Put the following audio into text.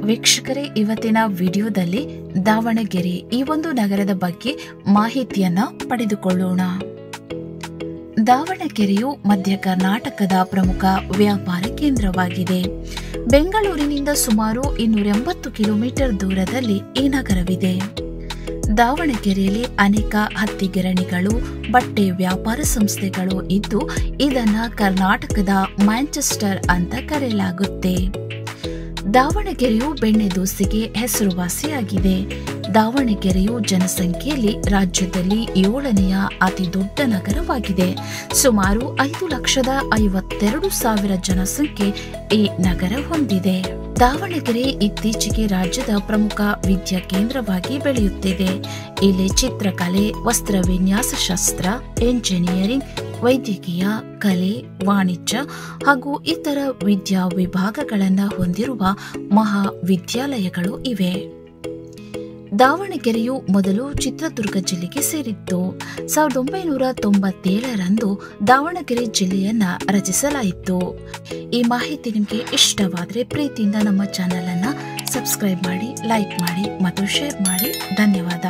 ವೀಕ್ಷಕರೇ, ಇವತ್ತಿನ ವಿಡಿಯೋದಲ್ಲಿ ದಾವಣಗೆರೆ ಈ ಒಂದು ನಗರದ ಬಗ್ಗೆ ಮಾಹಿತಿಯನ್ನ ಪಡೆದುಕೊಳ್ಳೋಣ. ದಾವಣಗೆರೆಯು ಮಧ್ಯ ಕರ್ನಾಟಕದ ಪ್ರಮುಖ ವ್ಯಾಪಾರ ಕೇಂದ್ರವಾಗಿದೆ. ಬೆಂಗಳೂರಿನಿಂದ ಸುಮಾರು 280 ಕಿಲೋಮೀಟರ್ ದೂರದಲ್ಲಿ ಈ ನಗರವಿದೆ. ದಾವಣಗೆರೆಯಲ್ಲಿ ಅನೇಕ ಹತ್ತಿ ಗಿರಣಿಗಳು, ಬಟ್ಟೆ ವ್ಯಾಪಾರ ಸಂಸ್ಥೆಗಳು ಇದ್ದು ಇದನ್ನ ಕರ್ನಾಟಕದ ಮ್ಯಾಂಚೆಸ್ಟರ್ ಅಂತ ಕರೆಯಲಾಗುತ್ತೆ. ದಾವಣಗೆರೆಯು ಬೆಣ್ಣೆ ದೋಸೆಗೆ ಹೆಸರುವಾಸಿಯಾಗಿದೆ. ದಾವಣಗೆರೆಯು ಜನಸಂಖ್ಯೆಯಲ್ಲಿ ರಾಜ್ಯದಲ್ಲಿ 7ನೆಯ ಅತಿ ದೊಡ್ಡ ನಗರವಾಗಿದೆ. ಸುಮಾರು 5,52,000 ಜನಸಂಖ್ಯೆ ಈ ನಗರ ಹೊಂದಿದೆ. ದಾವಣಗೆರೆ ಇತ್ತೀಚೆಗೆ ರಾಜ್ಯದ ಪ್ರಮುಖ ವಿದ್ಯಾ ಕೇಂದ್ರವಾಗಿ ಬೆಳೆಯುತ್ತಿದೆ. ಇಲ್ಲಿ ಚಿತ್ರಕಲೆ, ವಸ್ತ್ರ ವಿನ್ಯಾಸ ಶಾಸ್ತ್ರ, ಎಂಜಿನಿಯರಿಂಗ್, ವೈದ್ಯಕೀಯ, ಕಲೆ, ವಾಣಿಜ್ಯ ಹಾಗೂ ಇತರ ವಿದ್ಯಾ ವಿಭಾಗಗಳನ್ನು ಹೊಂದಿರುವ ಮಹಾವಿದ್ಯಾಲಯಗಳು ಇವೆ. ದಾವಣಗೆರೆಯು ಮೊದಲು ಚಿತ್ರದುರ್ಗ ಜಿಲ್ಲೆಗೆ ಸೇರಿತ್ತು. 1997ರಂದು ದಾವಣಗೆರೆ ಜಿಲ್ಲೆಯನ್ನ ರಚಿಸಲಾಯಿತು. ಈ ಮಾಹಿತಿ ನಿಮಗೆ ಇಷ್ಟವಾದರೆ ಪ್ರೀತಿಯಿಂದ ನಮ್ಮ ಚಾನೆಲ್ ಅನ್ನ ಸಬ್ಸ್ಕ್ರೈಬ್ ಮಾಡಿ, ಲೈಕ್ ಮಾಡಿ ಮತ್ತು ಶೇರ್ ಮಾಡಿ. ಧನ್ಯವಾದ.